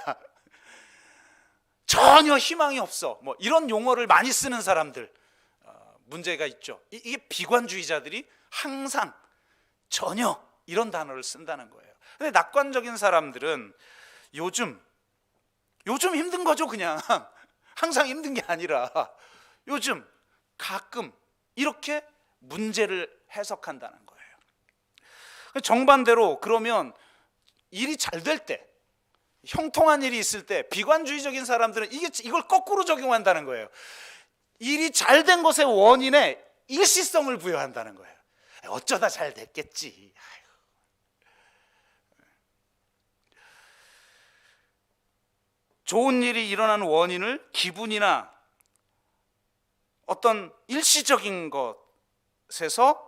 전혀 희망이 없어, 뭐 이런 용어를 많이 쓰는 사람들, 문제가 있죠. 이게 비관주의자들이 항상, 전혀 이런 단어를 쓴다는 거예요. 근데 낙관적인 사람들은 요즘 힘든 거죠. 그냥 항상 힘든 게 아니라 요즘 가끔 이렇게 문제를 해석한다는 거예요. 정반대로, 그러면 일이 잘 될 때, 형통한 일이 있을 때 비관주의적인 사람들은 이걸 거꾸로 적용한다는 거예요. 일이 잘 된 것의 원인에 일시성을 부여한다는 거예요. 어쩌다 잘 됐겠지. 좋은 일이 일어난 원인을 기분이나 어떤 일시적인 것에서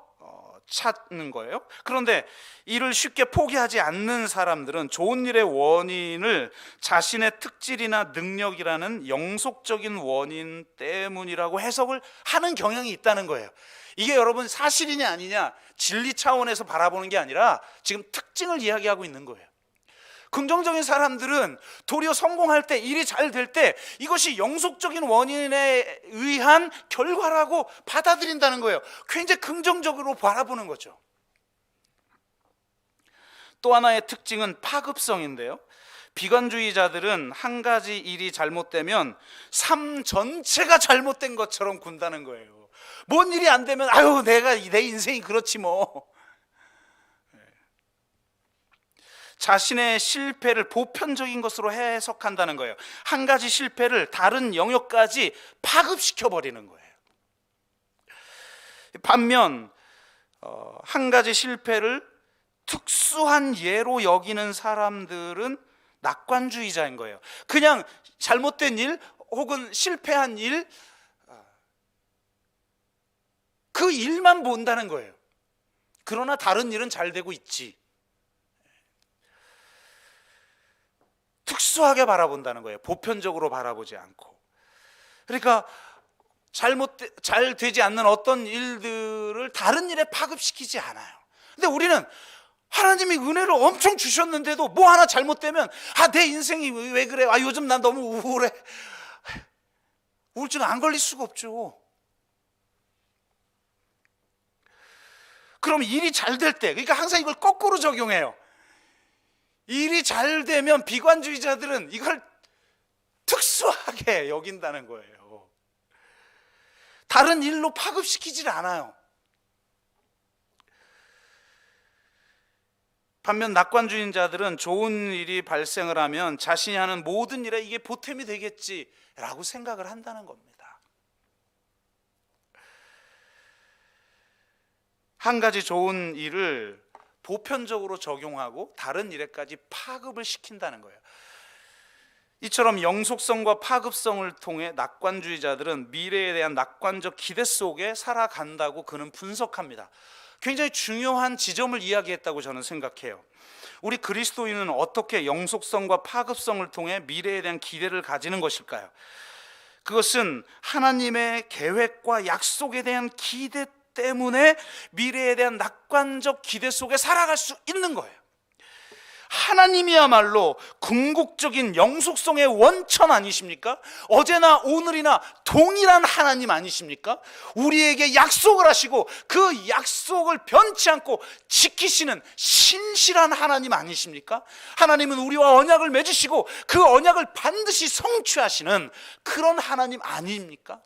찾는 거예요. 그런데 이를 쉽게 포기하지 않는 사람들은 좋은 일의 원인을 자신의 특질이나 능력이라는 영속적인 원인 때문이라고 해석을 하는 경향이 있다는 거예요. 이게 여러분 사실이냐 아니냐, 진리 차원에서 바라보는 게 아니라 지금 특징을 이야기하고 있는 거예요. 긍정적인 사람들은 도리어 성공할 때, 일이 잘 될 때 이것이 영속적인 원인에 의한 결과라고 받아들인다는 거예요. 굉장히 긍정적으로 바라보는 거죠. 또 하나의 특징은 파급성인데요, 비관주의자들은 한 가지 일이 잘못되면 삶 전체가 잘못된 것처럼 군다는 거예요. 뭔 일이 안 되면 아유, 내 인생이 그렇지 뭐. 자신의 실패를 보편적인 것으로 해석한다는 거예요. 한 가지 실패를 다른 영역까지 파급시켜 버리는 거예요. 반면 한 가지 실패를 특수한 예로 여기는 사람들은 낙관주의자인 거예요. 그냥 잘못된 일 혹은 실패한 일, 그 일만 본다는 거예요. 그러나 다른 일은 잘 되고 있지. 특수하게 바라본다는 거예요. 보편적으로 바라보지 않고. 그러니까 잘 되지 않는 어떤 일들을 다른 일에 파급시키지 않아요. 근데 우리는 하나님이 은혜를 엄청 주셨는데도 뭐 하나 잘못되면 내 인생이 왜 그래? 요즘 난 너무 우울해. 우울증 안 걸릴 수가 없죠. 그럼 일이 잘 될 때, 그러니까 항상 이걸 거꾸로 적용해요. 일이 잘 되면 비관주의자들은 이걸 특수하게 여긴다는 거예요. 다른 일로 파급시키질 않아요. 반면 낙관주의자들은 좋은 일이 발생을 하면 자신이 하는 모든 일에 이게 보탬이 되겠지라고 생각을 한다는 겁니다. 한 가지 좋은 일을 보편적으로 적용하고 다른 일에까지 파급을 시킨다는 거예요. 이처럼 영속성과 파급성을 통해 낙관주의자들은 미래에 대한 낙관적 기대 속에 살아간다고 그는 분석합니다. 굉장히 중요한 지점을 이야기했다고 저는 생각해요. 우리 그리스도인은 어떻게 영속성과 파급성을 통해 미래에 대한 기대를 가지는 것일까요? 그것은 하나님의 계획과 약속에 대한 기대 때문에 미래에 대한 낙관적 기대 속에 살아갈 수 있는 거예요. 하나님이야말로 궁극적인 영속성의 원천 아니십니까? 어제나 오늘이나 동일한 하나님 아니십니까? 우리에게 약속을 하시고 그 약속을 변치 않고 지키시는 신실한 하나님 아니십니까? 하나님은 우리와 언약을 맺으시고 그 언약을 반드시 성취하시는 그런 하나님 아닙니까?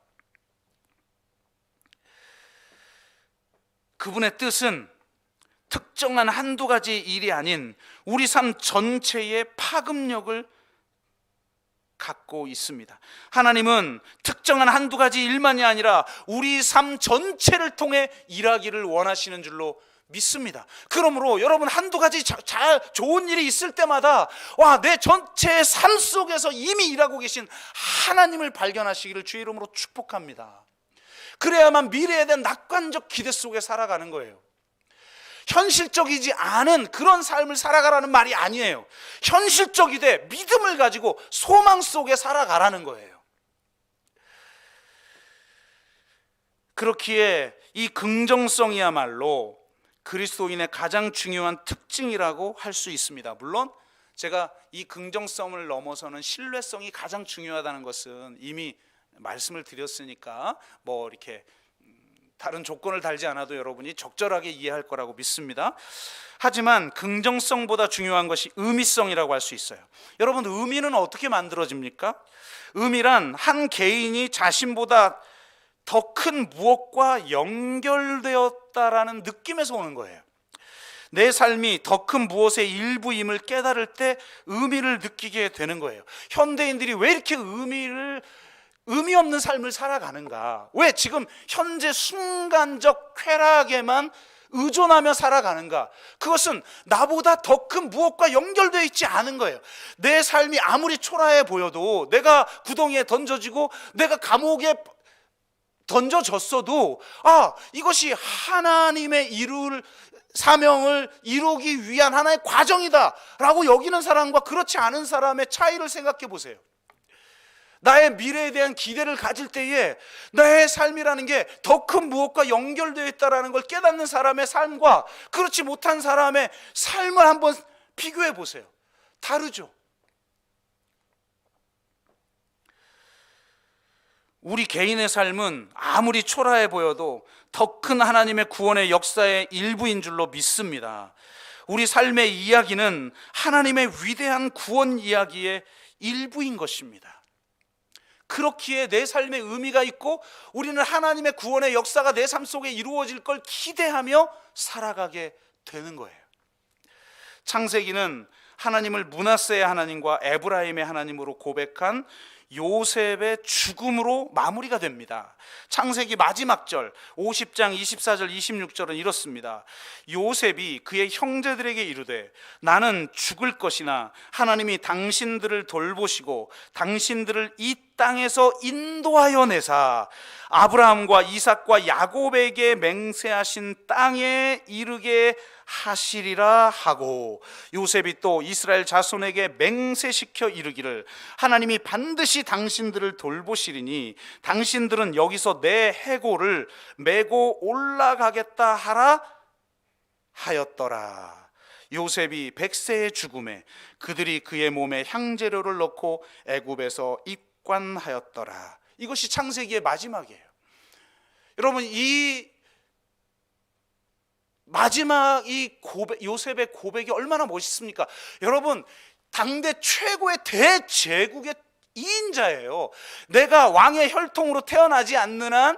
그분의 뜻은 특정한 한두 가지 일이 아닌 우리 삶 전체의 파급력을 갖고 있습니다. 하나님은 특정한 한두 가지 일만이 아니라 우리 삶 전체를 통해 일하기를 원하시는 줄로 믿습니다. 그러므로 여러분 한두 가지 좋은 일이 있을 때마다 내 전체의 삶 속에서 이미 일하고 계신 하나님을 발견하시기를 주의 이름으로 축복합니다. 그래야만 미래에 대한 낙관적 기대 속에 살아가는 거예요. 현실적이지 않은 그런 삶을 살아가라는 말이 아니에요. 현실적이되 믿음을 가지고 소망 속에 살아가라는 거예요. 그렇기에 이 긍정성이야말로 그리스도인의 가장 중요한 특징이라고 할 수 있습니다. 물론 제가 이 긍정성을 넘어서는 신뢰성이 가장 중요하다는 것은 이미 말씀을 드렸으니까 뭐 이렇게 다른 조건을 달지 않아도 여러분이 적절하게 이해할 거라고 믿습니다. 하지만 긍정성보다 중요한 것이 의미성이라고 할 수 있어요. 여러분, 의미는 어떻게 만들어집니까? 의미란 한 개인이 자신보다 더 큰 무엇과 연결되었다라는 느낌에서 오는 거예요. 내 삶이 더 큰 무엇의 일부임을 깨달을 때 의미를 느끼게 되는 거예요. 현대인들이 왜 이렇게 의미 없는 삶을 살아가는가? 왜 지금 현재 순간적 쾌락에만 의존하며 살아가는가? 그것은 나보다 더 큰 무엇과 연결되어 있지 않은 거예요. 내 삶이 아무리 초라해 보여도, 내가 구덩이에 던져지고 내가 감옥에 던져졌어도 이것이 하나님의 이룰 사명을 이루기 위한 하나의 과정이다 라고 여기는 사람과 그렇지 않은 사람의 차이를 생각해 보세요. 나의 미래에 대한 기대를 가질 때에 나의 삶이라는 게 더 큰 무엇과 연결되어 있다는 걸 깨닫는 사람의 삶과 그렇지 못한 사람의 삶을 한번 비교해 보세요. 다르죠. 우리 개인의 삶은 아무리 초라해 보여도 더 큰 하나님의 구원의 역사의 일부인 줄로 믿습니다. 우리 삶의 이야기는 하나님의 위대한 구원 이야기의 일부인 것입니다. 그렇기에 내 삶에 의미가 있고 우리는 하나님의 구원의 역사가 내 삶 속에 이루어질 걸 기대하며 살아가게 되는 거예요. 창세기는 하나님을 므낫세의 하나님과 에브라임의 하나님으로 고백한 요셉의 죽음으로 마무리가 됩니다. 창세기 마지막 절 50장 24절 26절은 이렇습니다. 요셉이 그의 형제들에게 이르되 나는 죽을 것이나 하나님이 당신들을 돌보시고 당신들을 이 땅에서 인도하여 내사 아브라함과 이삭과 야곱에게 맹세하신 땅에 이르게 하시리라 하고, 요셉이 또 이스라엘 자손에게 맹세시켜 이르기를 하나님이 반드시 당신들을 돌보시리니 당신들은 여기서 내 해골을 메고 올라가겠다 하라 하였더라. 요셉이 100세의 죽음에 그들이 그의 몸에 향재료를 넣고 애굽에서 입관하였더라. 이것이 창세기의 마지막이에요. 여러분, 이 마지막 요셉의 고백이 얼마나 멋있습니까? 여러분, 당대 최고의 대제국의 2인자예요. 내가 왕의 혈통으로 태어나지 않는 한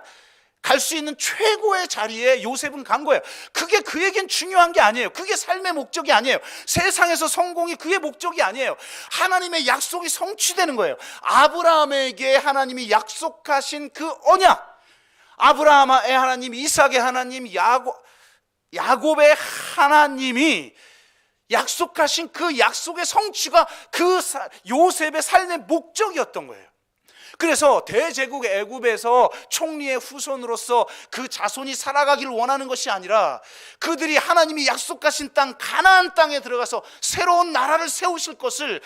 갈 수 있는 최고의 자리에 요셉은 간 거예요. 그게 그에겐 중요한 게 아니에요. 그게 삶의 목적이 아니에요. 세상에서 성공이 그의 목적이 아니에요. 하나님의 약속이 성취되는 거예요. 아브라함에게 하나님이 약속하신 그 언약, 아브라함의 하나님, 이삭의 하나님, 야곱의 하나님이 약속하신 그 약속의 성취가 그 요셉의 삶의 목적이었던 거예요. 그래서 대제국 애굽에서 총리의 후손으로서 그 자손이 살아가기를 원하는 것이 아니라 그들이 하나님이 약속하신 땅 가나안 땅에 들어가서 새로운 나라를 세우실 것을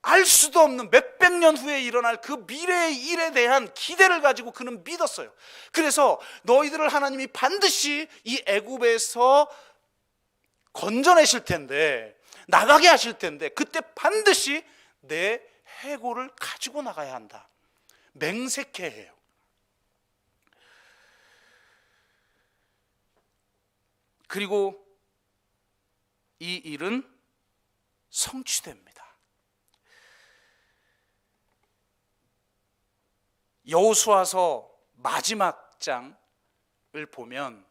알 수도 없는 몇백 년 후에 일어날 그 미래의 일에 대한 기대를 가지고 그는 믿었어요. 그래서 너희들을 하나님이 반드시 이 애굽에서 건져내실 텐데, 나가게 하실 텐데 그때 반드시 내 해골을 가지고 나가야 한다. 맹세케 해요. 그리고 이 일은 성취됩니다. 여호수아서 마지막 장을 보면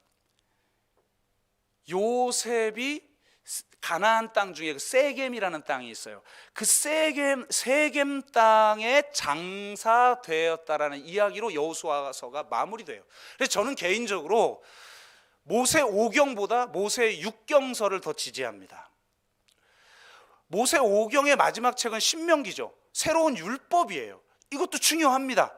요셉이 가나안 땅 중에 그 세겜이라는 땅이 있어요. 그 세겜 땅에 장사되었다라는 이야기로 여호수아서가 마무리돼요. 그래서 저는 개인적으로 모세 5경보다 모세 6경서를 더 지지합니다. 모세 5경의 마지막 책은 신명기죠. 새로운 율법이에요. 이것도 중요합니다.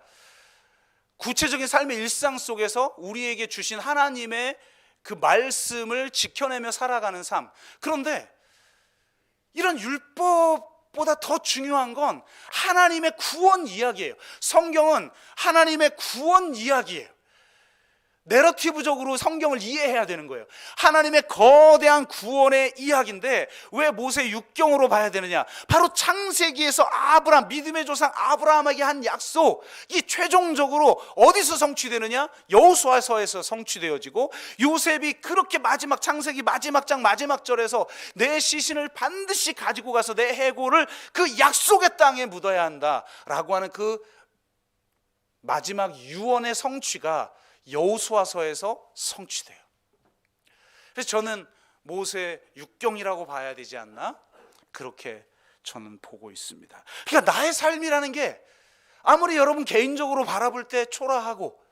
구체적인 삶의 일상 속에서 우리에게 주신 하나님의 그 말씀을 지켜내며 살아가는 삶. 그런데 이런 율법보다 더 중요한 건 하나님의 구원 이야기예요. 성경은 하나님의 구원 이야기예요. 내러티브적으로 성경을 이해해야 되는 거예요. 하나님의 거대한 구원의 이야기인데 왜 모세 육경으로 봐야 되느냐? 바로 창세기에서 아브라함, 믿음의 조상 아브라함에게 한 약속이 최종적으로 어디서 성취되느냐? 여호수아서에서 성취되어지고, 요셉이 그렇게 마지막 창세기 마지막 장 마지막 절에서 내 시신을 반드시 가지고 가서 내 해골을 그 약속의 땅에 묻어야 한다라고 하는 그 마지막 유언의 성취가 여호수아서에서 성취돼요. 그래서 저는 모세 육경이라고 봐야 되지 않나? 그렇게 저는 보고 있습니다. 그러니까 나의 삶이라는 게 아무리 여러분 개인적으로 바라볼 때 초라하고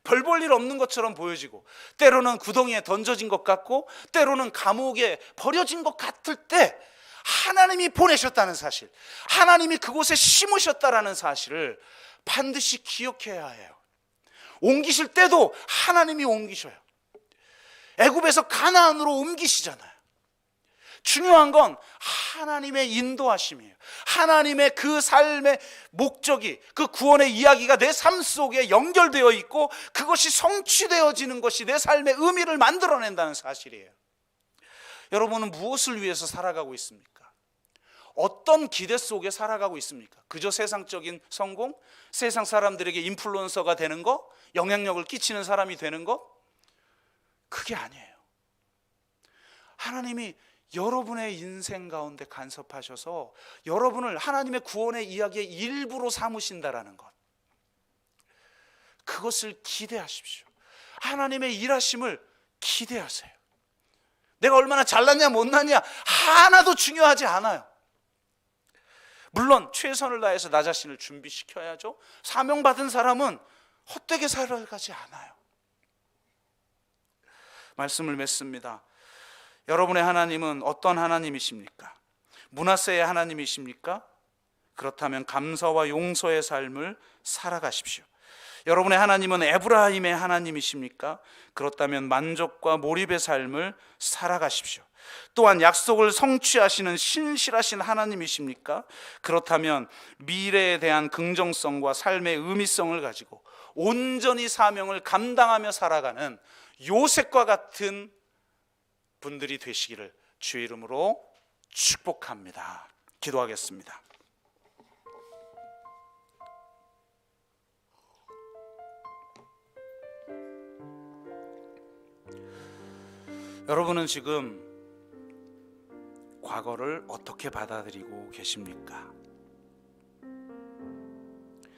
별 볼 일 없는 것처럼 보여지고, 때로는 구덩이에 던져진 것 같고, 때로는 감옥에 버려진 것 같을 때 하나님이 보내셨다는 사실, 하나님이 그곳에 심으셨다라는 사실을 반드시 기억해야 해요. 옮기실 때도 하나님이 옮기셔요. 애굽에서 가나안으로 옮기시잖아요. 중요한 건 하나님의 인도하심이에요. 하나님의 그 삶의 목적이, 그 구원의 이야기가 내 삶 속에 연결되어 있고 그것이 성취되어지는 것이 내 삶의 의미를 만들어낸다는 사실이에요. 여러분은 무엇을 위해서 살아가고 있습니까? 어떤 기대 속에 살아가고 있습니까? 그저 세상적인 성공? 세상 사람들에게 인플루언서가 되는 거? 영향력을 끼치는 사람이 되는 거? 그게 아니에요. 하나님이 여러분의 인생 가운데 간섭하셔서 여러분을 하나님의 구원의 이야기의 일부로 삼으신다라는 것, 그것을 기대하십시오. 하나님의 일하심을 기대하세요. 내가 얼마나 잘났냐 못났냐 하나도 중요하지 않아요. 물론 최선을 다해서 나 자신을 준비시켜야죠. 사명받은 사람은 헛되게 살아가지 않아요. 말씀을 맺습니다. 여러분의 하나님은 어떤 하나님이십니까? 므낫세의 하나님이십니까? 그렇다면 감사와 용서의 삶을 살아가십시오. 여러분의 하나님은 에브라임의 하나님이십니까? 그렇다면 만족과 몰입의 삶을 살아가십시오. 또한 약속을 성취하시는 신실하신 하나님이십니까? 그렇다면 미래에 대한 긍정성과 삶의 의미성을 가지고 온전히 사명을 감당하며 살아가는 요셉과 같은 분들이 되시기를 주의 이름으로 축복합니다. 기도하겠습니다. 여러분은 지금 과거를 어떻게 받아들이고 계십니까?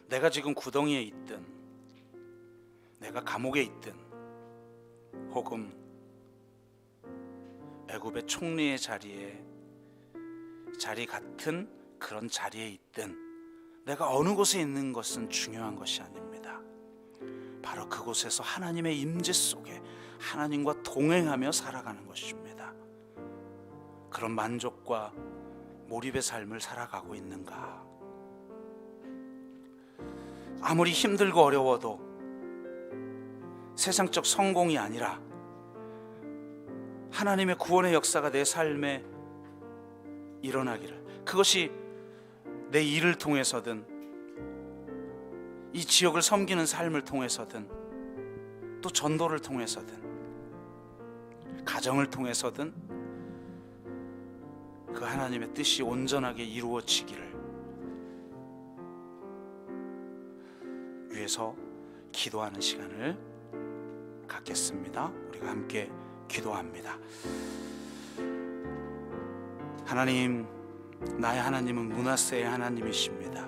내가 지금 구덩이에 있든, 내가 감옥에 있든, 혹은 애굽의 총리의 자리 같은 그런 자리에 있든, 내가 어느 곳에 있는 것은 중요한 것이 아닙니다. 바로 그곳에서 하나님의 임재 속에 하나님과 동행하며 살아가는 것입니다. 그런 만족과 몰입의 삶을 살아가고 있는가? 아무리 힘들고 어려워도 세상적 성공이 아니라 하나님의 구원의 역사가 내 삶에 일어나기를, 그것이 내 일을 통해서든 이 지역을 섬기는 삶을 통해서든 또 전도를 통해서든 가정을 통해서든 그 하나님의 뜻이 온전하게 이루어지기를 위해서 기도하는 시간을 갖겠습니다. 우리가 함께 기도합니다. 하나님, 나의 하나님은 므낫세의 하나님이십니다.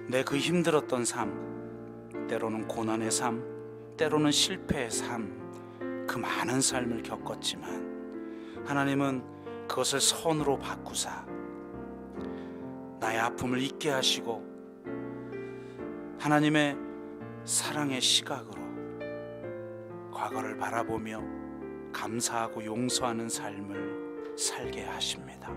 내 그 힘들었던 삶, 때로는 고난의 삶, 때로는 실패의 삶, 그 많은 삶을 겪었지만 하나님은 그것을 선으로 바꾸사 나의 아픔을 잊게 하시고 하나님의 사랑의 시각으로 과거를 바라보며 감사하고 용서하는 삶을 살게 하십니다.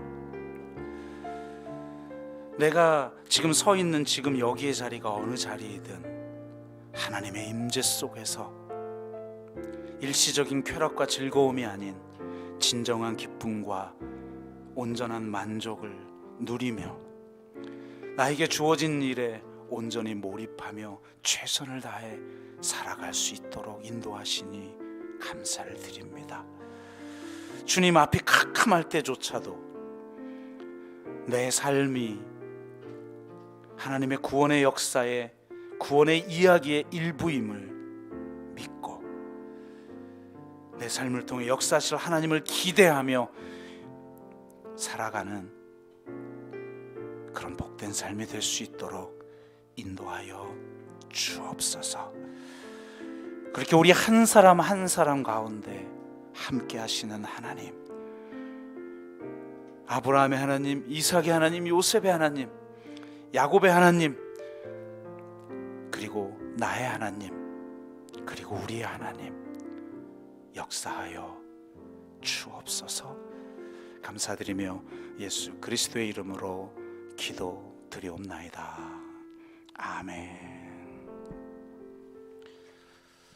내가 지금 서 있는 지금 여기의 자리가 어느 자리이든 하나님의 임재 속에서 일시적인 쾌락과 즐거움이 아닌 진정한 기쁨과 온전한 만족을 누리며 나에게 주어진 일에 온전히 몰입하며 최선을 다해 살아갈 수 있도록 인도하시니 감사를 드립니다. 주님 앞이 캄캄할 때조차도 내 삶이 하나님의 구원의 역사에 구원의 이야기의 일부임을 믿고 내 삶을 통해 역사하실 하나님을 기대하며 살아가는 그런 복된 삶이 될 수 있도록 인도하여 주옵소서. 그렇게 우리 한 사람 한 사람 가운데 함께 하시는 하나님, 아브라함의 하나님, 이삭의 하나님, 요셉의 하나님, 야곱의 하나님, 그리고 나의 하나님, 그리고 우리의 하나님 역사하여 주옵소서. 감사드리며 예수 그리스도의 이름으로 기도드리옵나이다. 아멘.